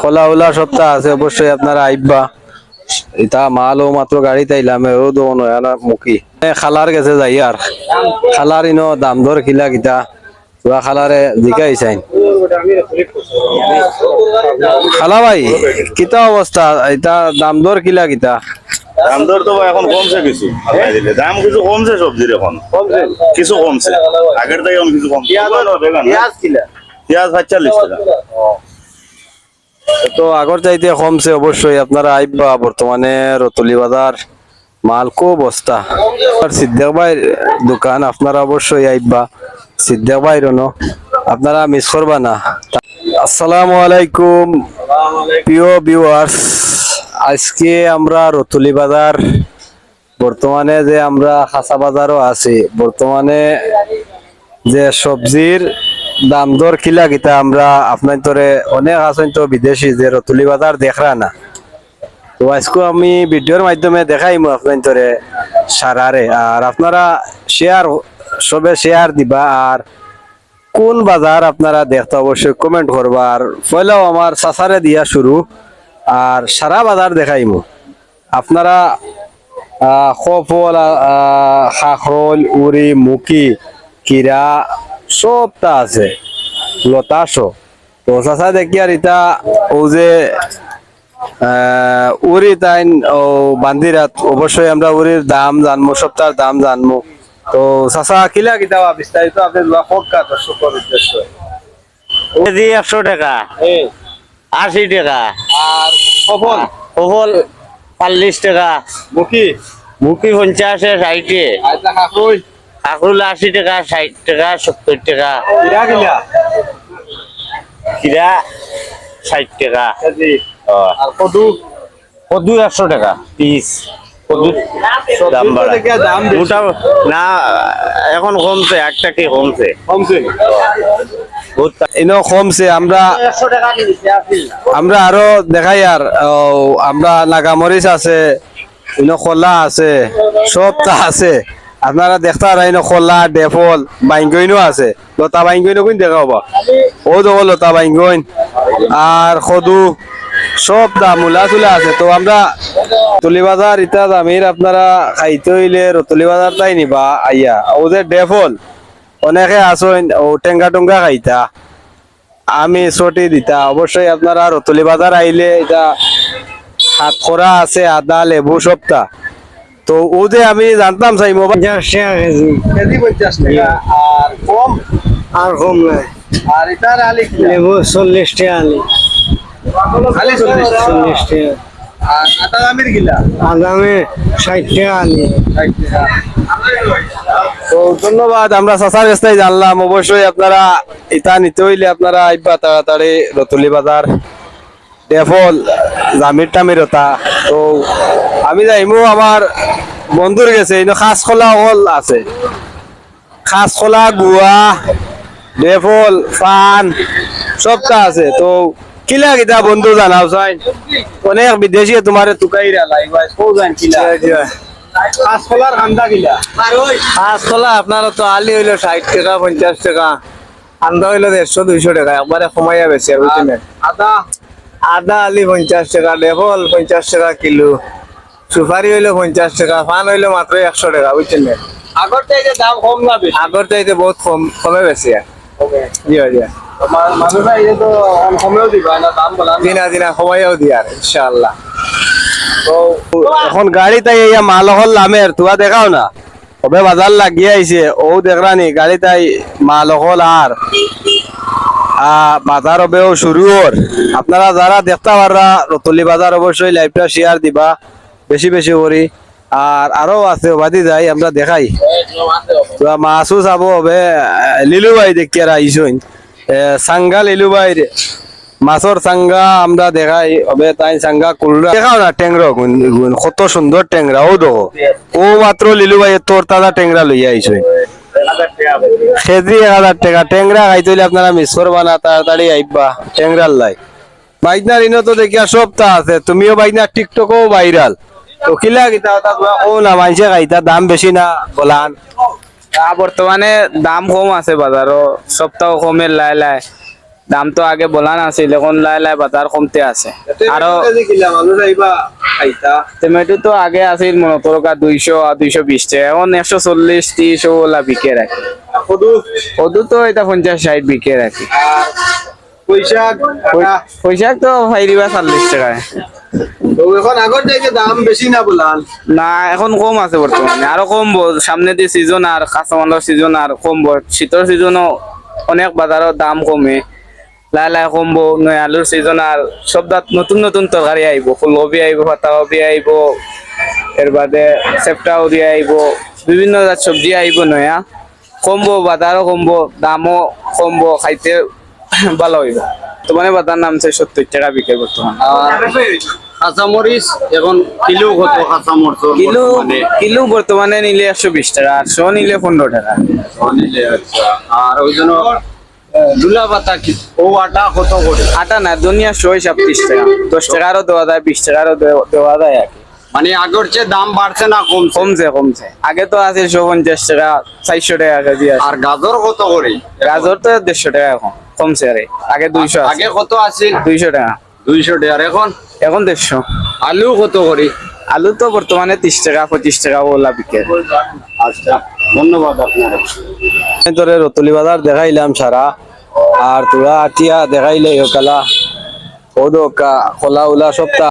খোলা উলা সপ্তাহ আছে, অবশ্যই আপনারা আইবা। এটা মাল ও মাত্র গাড়ি তাইলাম ও দোনো মুখী খালার গেছে যাই আর খালার ইনো দাম দর খিলা কিতা তোরা খালারে জিকাই চাইন। খালা ভাই কিতা অবস্থা, এটা দাম দর কিলা কিতা? দাম দর তো এখন কমছে কিছু, দাম কিছু কমছে সবজির, এখন কিছু কমছে আগের থেকে এখন কিছু কমছে। পেঁয়াজ ৪৫ টাকা, তো আগর চাইতে কমছে অবশ্যই। আপনারা আইবা, বর্তমানে রতলি বাজার মাল খুব বস্তা। আর সিদ্দিক ভাইয়ের দোকান আপনারা অবশ্যই আইবা, সিদ্দিক ভাইয়ের আপনারা মিস করবা না। আসসালামু আলাইকুম প্রিয় ভিউয়ার্স, আজকে আমরা রতুলি বাজার, বর্তমানে যে আমরা খাসা বাজারও আছি, বর্তমানে যে সবজির দাম দর কিলা কিতা আমরা আপনার তোরে অনেক আছেন তো বিদেশি যে রতুলি বাজার দেখরা না, তো আজকে আমি ভিডিওর মাধ্যমে দেখাইমু আপনার তোরে সারারে। আর আপনারা শেয়ার সবে শেয়ার দিবা, আর কোন বাজার আপনারা দেখতে অবশ্যই কমেন্ট করবা। আর পয়লাও আমার চাচারে দিয়া শুরু, আর সারা বাজার দেখাইমু। আপনারা খফল, খাখরল, উড়ি, মুখি, কিরা সবটা আছে, লতাশো। তো চাচা দেখি আর ইটা ও যে উড়ি তাইন ও বান্দিরাত, অবশ্যই আমরা উড়ির দাম জানবো, সপ্তাহের দাম জানবো। তো চাচা কিলা কিতা বিস্তারিত আপনি হোকা দর্শকের উদ্দেশ্য। 100 টাকা, 80 টাকা। আর সফল কফল 40 টাকা, মুখি মুখি 50, 60, আইতা খাখরল কাকুল 80 টাকা, 60 টাকা, 70 টাকা, কিরা কিলা কিরা 60 টাকা, কেজি, আর আর কদু কদু 100 টাকা পিস। কদু দাম বাড়া দাম মোটা না, এখন কমছে, 8 টাকা কমছে, কমছে, বহুত ইনো কমছে। আমরা 100 টাকা আমরা আরো দেখাই, আর আমরা নাগামরিচ আছে, ইনো খোলা আছে, সবটা আছে। আপনারা দেখতে পারেন ইনো খোলা, ডেফল, বাইঙ্গইনও আছে, লতা বাইঙ্গইনও কোন দেখা হবা, ও দেখো লতা বাইঙ্গইন, আর কদু সবটা মূলা চুলা আছে। তো আমরা রতুলি বাজার ইটা দামির আপনারা খাইতে হইলে রতুলি বাজার তাই নিবা আইয়া। ও যে ডেফল অনেকে আসেন ও টেঙ্গা টুঙ্গা খাইতা, আমি ছটি দিতা। অবশ্যই আপনারা রতুলি বাজার আইলে এটা হাত খরা আছে, আদা, লেবু সবটা। তো ও যে আমি জানতাম চাই মোবাইল 50 টাকা কেজি, কেজি 50 টাকা, আর কম আর কম নাই। আর এটার আলি লেবু 40 টাকা আলি, খালি 40 টাকা। 40 টাকা। আর আটা দামের গিলা আগামী 60 টাকা আলি। তো ধন্যবাদ, আমরা চাচার কাছে জানলাম। অবশ্যই আপনারা ইটা নিতে হইলে আপনারা আইবা তাড়াতাড়ি রতুলি বাজার, ডেফল, জামির টামির ওটা। তো আমি যাইমু আমার বন্ধুর গেছে, ইনো খাসখোলা হল আছে, খাসখোলা, গুয়া, ডেফল, পান সবটা আছে। তো কিলা কিতা বন্ধু জানাও চাই, অনেক বিদেশি তোমার তুকাইরা লাইবা কো জান কিলা খাসখোলার খান্দা কিলা। কাঁচকলা আপনারা তো আলি হইলো 60 টাকা, 50 টাকা, আন্দা হইলো 150, 200 টাকা, একবারে কমাইয়া বেশি আর বুঝছেন। আদা আদা আলি 50 টাকা, ডেভল 50 টাকা কিলো, সুপারি হইলো 50 টাকা, পান হইলো মাত্র 100 টাকা, বুঝছেন। আগর থেকে দাম কম না বেশি? আগর চাইতে বহুত কমে বেশি। জি জি, মানুষরা এই তো কমেও দিবা না দাম বলা দিনা দিনা কমাইয়াও দিয়ার ইনশাআল্লাহ। তো এখন গাড়ি তাই ইয়া মাল হল লামের তুয়া দেখাও না, কবে বাজার লাগিয়ে আইছে ও দেখরানি গাড়ি তাই মাল হল। আর বাজার হবেও শুরু ওর। আপনারা যারা দেখতে পাররা রতুলি বাজার অবশ্যই লাইভটা শেয়ার দিবা বেশি বেশি করি। আর আরো আছে বাদি যাই আমরা দেখাই, মাছও চাব হবে। লিলু ভাই দেখি আর আইসইন সাঙ্গা, লিলু ভাই মাছর সাঙ্গা আমরা দেখাই হবে। তাই সাঙ্গা কুলরা দেখাও না, ট্যাংরা কত সুন্দর ট্যাংরা, ও দেখো ও মাত্র লিলু ভাই তোর তাজা ট্যাংরা লইয়া আইসইন, কেজি 1000 টাকা। ট্যাংরা খাইতে হইলে আপনারা মিস করবা না, তাড়াতাড়ি আইবা ট্যাংরার লাই। বাইকনার ইনো তো দেখিয়া সবটা আছে, তুমিও বাইকনার টিকটকও ভাইরাল। তো কিলা কিতা ও না মানছে খাইতা দাম বেশি না বলান? বর্তমানে দাম কম আছে বাজারও, সপ্তাহ কমের লাই লাই দাম তো আগে বলা নাছিল, এখন লাই লাই বাজার কমতে আছে। আরো মানুষ আইবা খাইতা টমেটো তো আগে আছিল মনে করো 200-220 টাকা, এখন 140-30 ওলা বিকে রাখি। কদু কদু তো এটা 50-60 বিকে রাখি। পয়সা পয়সা তো ফাইরিবা 40 টাকায়। তো এখন আগর থেকে দাম বেশি না বলান না এখন কম আছে বর্তমানে, আরো কমবো সামনে দিয়ে সিজন, আর কাঁচামালের সিজন আর কমবো। শীতের সিজনও অনেক বাজারের দাম কমে, লাই লাই কমবো। নয় আলুর সিজন আর সব নতুন নতুন তরকারি আইব, ফুলকপি আইব, পাতাকপি আইব, এর বাদে সেপটাও দিয়ে আইব, বিভিন্ন জাত সবজি আইব নয়া। কমবো বাজারও কমবো, দামও কমবো, খাইতে ভালো হইব। তোমার বাজার নামছে 70 টাকা বিকে বর্তমান। কাঁচামরিচ এখন কিলো কত কাঁচামরিচ কিলো বর্তমানে নিলে 120 টাকা, আর 100 নিলে 15 টাকা। নিলে? আচ্ছা। আর ওই জন্য দুলা পাতা কি ও আটা কত করে? আটা না, দুনিয়া 130 টাকা, 10 টাকারও দেওয়া যায়, 20 টাকারও দেওয়া যায় আর কি। মানে আগের চেয়ে দাম বাড়ছে না কমছে? কমছে। আগে তো আছে 150 টাকা, 400 টাকা কেজি আছে। আর গাজর কত করে? গাজর তো 150 টাকা, এখন কমছে। আরে আগে 200 আগে কত আছে? 200 টাকা, 200 টাকা। আর এখন এখন 150। আলু কত করে? আলু তো বর্তমানে 30 টাকা, 25 টাকা ওলা বিকে। আচ্ছা, ধন্যবাদ আপনার। তোরে রতলি বাজার দেখাইলাম সারা, আর তোরা আটিয়া দেখাইলে কালা ও কলা উলা সপ্তাহ